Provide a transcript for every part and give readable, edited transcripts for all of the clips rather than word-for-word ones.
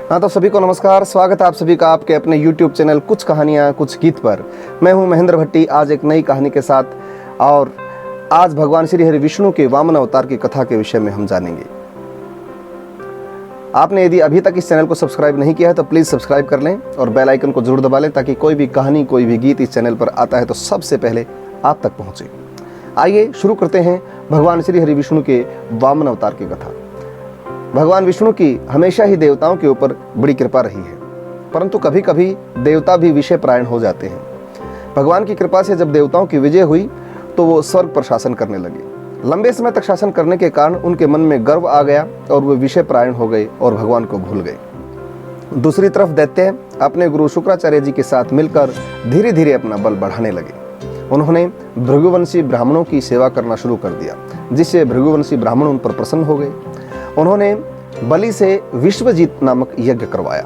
हाँ, तो सभी को नमस्कार। स्वागत है आप सभी का आपके अपने YouTube चैनल कुछ कहानियाँ कुछ गीत पर। मैं हूँ महेंद्र भट्टी, आज एक नई कहानी के साथ। और आज भगवान श्री हरि विष्णु के वामन अवतार की कथा के विषय में हम जानेंगे। आपने यदि अभी तक इस चैनल को सब्सक्राइब नहीं किया है तो प्लीज़ सब्सक्राइब कर लें और बेल आइकन को जरूर दबा लें, ताकि कोई भी कहानी कोई भी गीत इस चैनल पर आता है तो सबसे पहले आप तक पहुँचे। आइए शुरू करते हैं भगवान श्री हरि विष्णु के वामन अवतार की कथा। भगवान विष्णु की हमेशा ही देवताओं के ऊपर बड़ी कृपा रही है, परंतु कभी कभी देवता भी विषय परायण हो जाते हैं। भगवान की कृपा से जब देवताओं की विजय हुई तो वो स्वर्ग पर शासन करने लगे। लंबे समय तक शासन करने के कारण उनके मन में गर्व आ गया और वे विषय परायण हो गए और भगवान को भूल गए। दूसरी तरफ दैत्य अपने गुरु शुक्राचार्य जी के साथ मिलकर धीरे धीरे अपना बल बढ़ाने लगे। उन्होंने भृगुवंशी ब्राह्मणों की सेवा करना शुरू कर दिया, जिससे भृगुवंशी ब्राह्मण उन पर प्रसन्न हो गए। उन्होंने बलि से विश्वजीत नामक यज्ञ करवाया।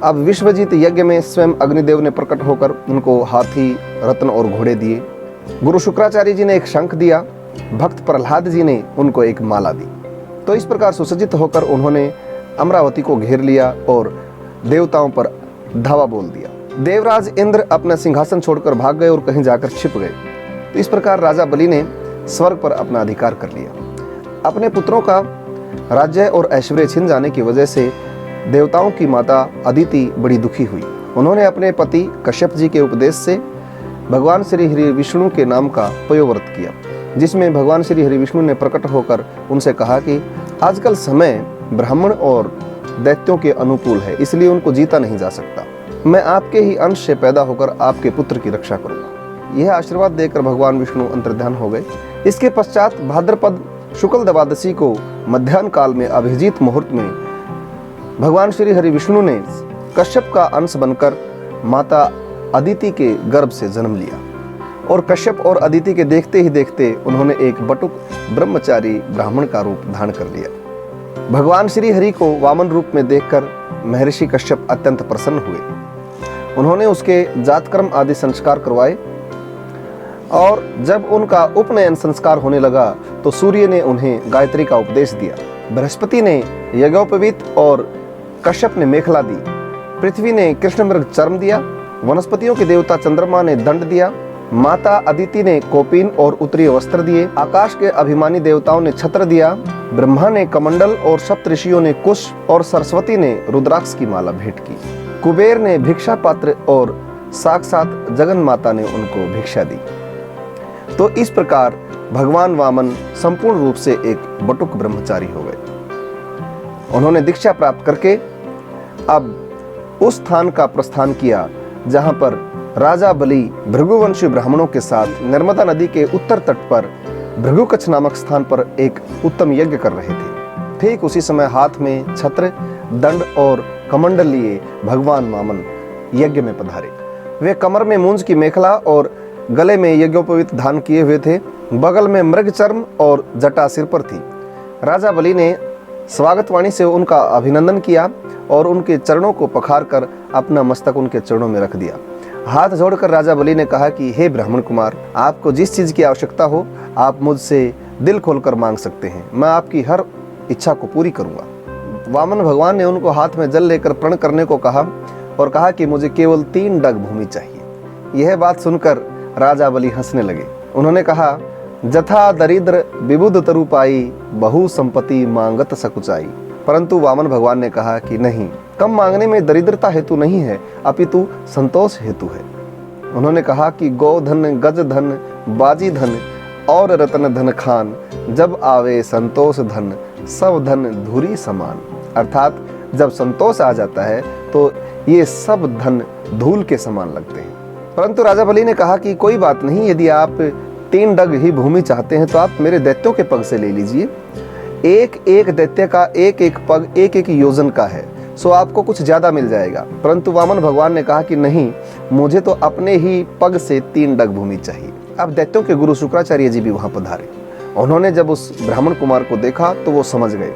अब विश्वजीत यज्ञ में स्वयं अग्निदेव ने प्रकट होकर उनको हाथी, रत्न और घोड़े दिए। गुरु शुक्राचार्य जी ने एक शंख दिया, भक्त प्रहलाद जी ने उनको एक माला दी। तो इस प्रकार सुसज्जित होकर उन्होंने अमरावती को घेर लिया और देवताओं पर धावा बोल दिया। देवराज इंद्र अपना सिंहासन छोड़कर भाग गए और कहीं जाकर छिप गए। तो इस प्रकार राजा बलि ने स्वर्ग पर अपना अधिकार कर लिया। अपने पुत्रों का राज्य और ऐश्वर्य छिन जाने की वजह से देवताओं की माता अदिति बड़ी दुखी हुई। उन्होंने अपने पति कश्यप जी के उपदेश से भगवान श्री हरि विष्णु के नाम का पयोव्रत किया, जिसमें भगवान श्री हरि विष्णु ने प्रकट होकर उनसे कहा कि आजकल समय ब्राह्मण और दैत्यों के अनुकूल है, इसलिए उनको जीता नहीं जा सकता। मैं आपके ही अंश से पैदा होकर आपके पुत्र की रक्षा करूंगा। यह आशीर्वाद देकर भगवान विष्णु अंतर्ध्यान हो गए। इसके पश्चात भाद्रपद शुक्ल द्वादशी को मध्याह्न काल में अभिजीत मुहूर्त में भगवान श्री हरि विष्णु ने कश्यप का अंश बनकर माता अदिति के गर्भ से जन्म लिया। और कश्यप और अदिति के देखते ही देखते उन्होंने एक बटुक ब्रह्मचारी ब्राह्मण का रूप धारण कर लिया। भगवान श्री हरि को वामन रूप में देखकर महर्षि कश्यप अत्यंत प्रसन्न हुए। उन्होंने उसके जातकर्म आदि संस्कार करवाए और जब उनका उपनयन संस्कार होने लगा तो सूर्य ने उन्हें गायत्री का उपदेश दिया, बृहस्पति ने यज्ञोपवीत और कश्यप ने मेखला दी, पृथ्वी ने कृष्ण मृग चर्म दिया, वनस्पतियों के देवता चंद्रमा ने दंड दिया, माता अदिति ने कोपीन और उत्तरीय वस्त्र दिए, आकाश के अभिमानी देवताओं ने छत्र दिया, ब्रह्मा ने कमंडल और सप्त ऋषियों ने कुश और सरस्वती ने रुद्राक्ष की माला भेंट की। कुबेर ने भिक्षा पात्र और साक्षात जगन माता ने उनको भिक्षा दी। तो इस प्रकार भगवान वामन संपूर्ण रूप से एक बटुक ब्रह्मचारी हो गए। उन्होंने दीक्षा प्राप्त करके अब उस स्थान का प्रस्थान किया जहां पर राजा बलि भृगुवंशी ब्राह्मणों के साथ नर्मदा नदी के उत्तर तट पर भृगुकच्छ नामक स्थान पर एक उत्तम यज्ञ कर रहे थे। ठीक उसी समय हाथ में छत्र, दंड और कमंडल लिए भगवान वामन यज्ञ में पधारे। वे कमर में मूंज की मेखला और गले में यज्ञोपवीत धारण किए हुए थे। बगल में मृग चर्म और जटा सिर पर थी। राजा बलि ने स्वागत वाणी से उनका अभिनंदन किया और उनके चरणों को पखार कर अपना मस्तक उनके चरणों में रख दिया। हाथ जोड़कर राजा बलि ने कहा कि हे ब्राह्मण कुमार, आपको जिस चीज की आवश्यकता हो आप मुझसे दिल खोलकर मांग सकते हैं, मैं आपकी हर इच्छा को पूरी करूंगा। वामन भगवान ने उनको हाथ में जल लेकर प्रण करने को कहा और कहा कि मुझे केवल 3 डग भूमि चाहिए। यह बात सुनकर राजा बलि हंसने लगे। उन्होंने कहा, जथा दरिद्र विबुध तरु पाई, बहु संपत्ति मांगत सकुचाई। परंतु वामन भगवान ने कहा कि नहीं, कम मांगने में दरिद्रता हेतु नहीं है, अपितु संतोष हेतु है। उन्होंने कहा कि गोधन, गज धन, बाजी धन और रत्न धन खान, जब आवे संतोष धन, सब धन धूरी समान। अर्थात जब संतोष आ जाता है तो ये सब धन धूल के समान लगते हैं। परंतु राजा बलि ने कहा कि कोई बात नहीं, यदि आप 3 डग ही भूमि चाहते हैं तो आप मेरे दैत्यों के पग से ले लीजिए। एक एक दैत्य का एक एक पग एक एक योजन का है, सो आपको कुछ ज्यादा मिल जाएगा। परंतु वामन भगवान ने कहा कि नहीं, मुझे तो अपने ही पग से 3 डग भूमि चाहिए। अब दैत्यों के गुरु शुक्राचार्य जी भी वहां पधारे। उन्होंने जब उस ब्राह्मण कुमार को देखा तो वो समझ गए।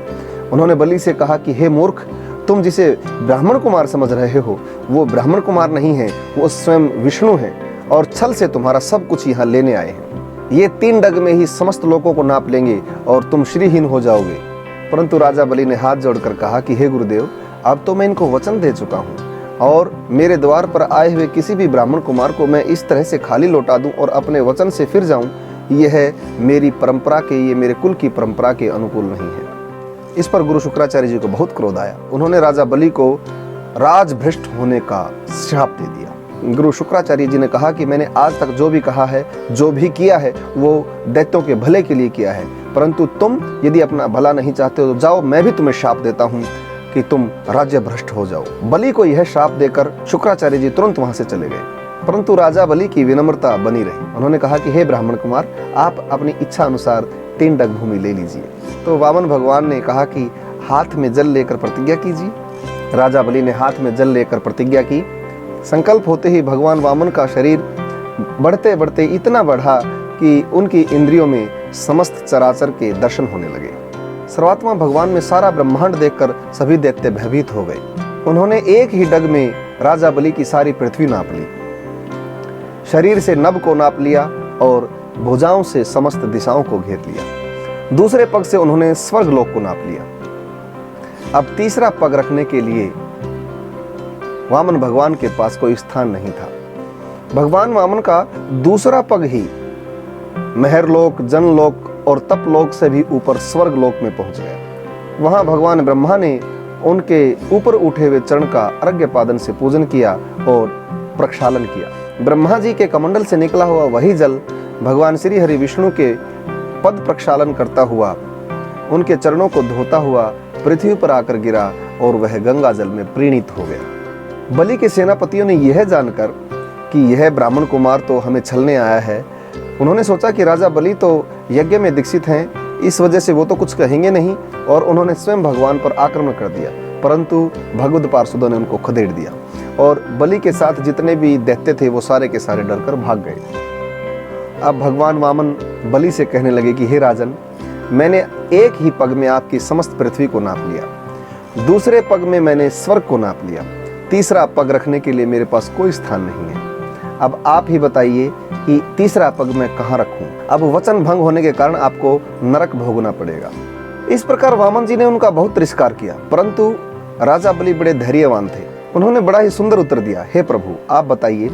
उन्होंने बलि से कहा कि हे मूर्ख, तुम जिसे ब्राह्मण कुमार समझ रहे हो वो ब्राह्मण कुमार नहीं है, वो स्वयं विष्णु है और छल से तुम्हारा सब कुछ यहाँ लेने आए हैं। ये 3 डग में ही समस्त लोगों को नाप लेंगे और तुम श्रीहीन हो जाओगे। परंतु राजा बलि ने हाथ जोड़कर कहा कि हे गुरुदेव, अब तो मैं इनको वचन दे चुका हूँ और मेरे द्वार पर आए हुए किसी भी ब्राह्मण कुमार को मैं इस तरह से खाली लौटा दूं और अपने वचन से फिर जाऊं, यह मेरी परंपरा के, ये मेरे कुल की परंपरा के अनुकूल नहीं है। इस पर गुरु शुक्राचार्य जी को बहुत क्रोध आया। उन्होंने राजा बलि को राजभ्रष्ट होने का श्राप दे दिया। गुरु शुक्राचार्य जी ने कहा कि मैंने आज तक जो भी कहा है, जो भी किया है, वो दैत्यों के भले के लिए किया है, परंतु तुम यदि अपना भला नहीं चाहते हो तो जाओ, मैं भी तुम्हें श्राप देता हूँ कि तुम राज्य भ्रष्ट हो जाओ। बलि को यह श्राप देकर शुक्राचार्य जी तुरंत वहां से चले गए, परंतु राजा बलि की विनम्रता बनी रही। उन्होंने कहा कि हे ब्राह्मण कुमार, आप अपनी इच्छा अनुसार 3 डग भूमि ले लीजिए। तो वामन भगवान ने कहा कि हाथ में जल लेकर प्रतिज्ञा कीजिए। राजा बलि ने हाथ में जल लेकर प्रतिज्ञा की। संकल्प होते ही भगवान वामन का शरीर बढ़ते बढ़ते इतना बढ़ा कि उनकी इंद्रियों में समस्त चराचर के दर्शन होने लगे। सर्वात्मा भगवान में सारा ब्रह्मांड देखकर सभी दैत्य भयभीत हो गए। उन्होंने एक ही डग में राजा बलि की सारी पृथ्वी नाप ली, शरीर से नभ को नाप लिया और भुजाओं से समस्त दिशाओं को घेर लिया। दूसरे पग से उन्होंने स्वर्गलोक को नाप लिया। अब तीसरा पग रखने के लिए वामन भगवान के पास कोई स्थान नहीं था। भगवान वामन का दूसरा पग ही महरलोक, जनलोक और तपलोक से भी ऊपर स्वर्गलोक में पहुंच गया। वहां भगवान ब्रह्मा ने उनके ऊपर उठे हुए चरण का अर्घ्यपादन से पूजन किया और प्रक्षालन किया। ब्रह्मा जी के कमंडल से निकला हुआ वही जल भगवान श्री हरि विष्णु के पद प्रक्षालन करता हुआ, उनके चरणों को धोता हुआ पृथ्वी पर आकर गिरा और वह गंगा जल में प्रीणित हो गया। बलि के सेनापतियों ने यह जानकर कि यह ब्राह्मण कुमार तो हमें छलने आया है, उन्होंने सोचा कि राजा बलि तो यज्ञ में दीक्षित हैं, इस वजह से वो तो कुछ कहेंगे नहीं, और उन्होंने स्वयं भगवान पर आक्रमण कर दिया। परंतु भगवद पार्षदों ने उनको खदेड़ दिया और बलि के साथ जितने भी दैत्य थे वो सारे के सारे डरकर भाग गए। अब भगवान वामन बलि से कहने लगे कि हे राजन, मैंने एक ही पग में आपकी समस्त पृथ्वी को नाप लिया, दूसरे पग में मैंने स्वर्ग को नाप लिया, तीसरा पग रखने के लिए मेरे पास कोई स्थान नहीं है। अब आप ही बताइए कि तीसरा पग मैं कहाँ रखूं? अब वचन भंग होने के कारण आपको नरक भोगना पड़ेगा। इस प्रकार वामन जी ने उनका बहुत तिरस्कार किया, परंतु राजा बलि बड़े धैर्यवान थे। उन्होंने बड़ा ही सुंदर उत्तर दिया, हे प्रभु आप बताइए,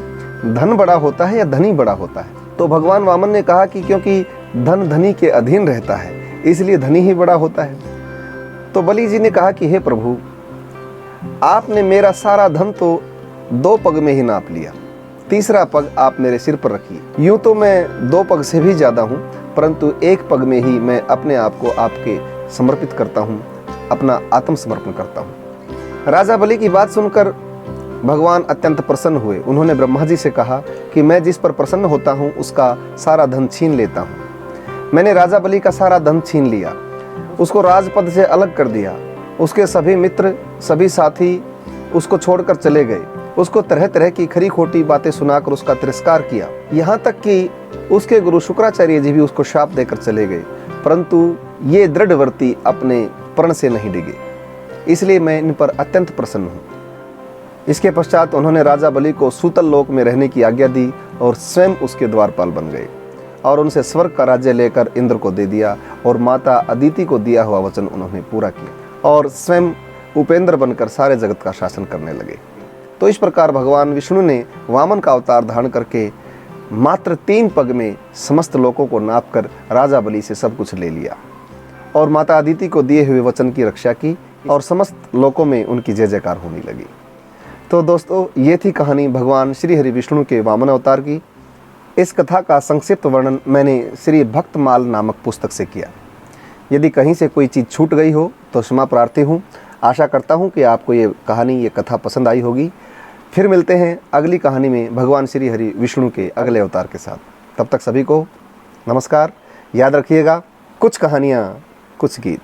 धन बड़ा होता है या धनी बड़ा होता है? तो भगवान वामन ने कहा कि क्योंकि धन धनी के अधीन रहता है, इसलिए धनी ही बड़ा होता है। तो बलि जी ने कहा कि हे प्रभु, आपने मेरा सारा धन तो 2 पग में ही नाप लिया, तीसरा पग आप मेरे सिर पर रखिए। यूं तो मैं 2 पग से भी ज्यादा हूं, परंतु 1 पग में ही मैं अपने आप को आपके समर्पित करता हूं, अपना आत्मसमर्पण करता हूं। राजा बलि की बात सुनकर भगवान अत्यंत प्रसन्न हुए। उन्होंने ब्रह्मा जी से कहा कि मैं जिस पर प्रसन्न होता हूं उसका सारा धन छीन लेता हूं। मैंने राजा बलि का सारा धन छीन लिया, उसको राजपद से अलग कर दिया, उसके सभी मित्र, सभी साथी उसको छोड़कर चले गए, उसको तरह तरह की खरी खोटी बातें सुनाकर उसका तिरस्कार किया, यहाँ तक कि उसके गुरु शुक्राचार्य जी भी उसको शाप देकर चले गए, परंतु ये दृढ़वर्ती अपने प्रण से नहीं डिगे, इसलिए मैं इन पर अत्यंत प्रसन्न हूँ। इसके पश्चात उन्होंने राजा बलि को सूतल लोक में रहने की आज्ञा दी और स्वयं उसके द्वारपाल बन गए और उनसे स्वर्ग का राज्य लेकर इंद्र को दे दिया और माता अदिति को दिया हुआ वचन उन्होंने पूरा किया और स्वयं उपेंद्र बनकर सारे जगत का शासन करने लगे। तो इस प्रकार भगवान विष्णु ने वामन का अवतार धारण करके मात्र 3 पग में समस्त लोकों को नापकर राजा बलि से सब कुछ ले लिया और माता अदिति को दिए हुए वचन की रक्षा की और समस्त लोकों में उनकी जय जयकार होने लगी। तो दोस्तों, ये थी कहानी भगवान श्री हरि विष्णु के वामन अवतार की। इस कथा का संक्षिप्त वर्णन मैंने श्री भक्तमाल नामक पुस्तक से किया। यदि कहीं से कोई चीज़ छूट गई हो तो क्षमा प्रार्थी हूँ। आशा करता हूँ कि आपको ये कहानी, ये कथा पसंद आई होगी। फिर मिलते हैं अगली कहानी में भगवान श्री हरि विष्णु के अगले अवतार के साथ। तब तक सभी को नमस्कार। याद रखिएगा, कुछ कहानियाँ कुछ गीत।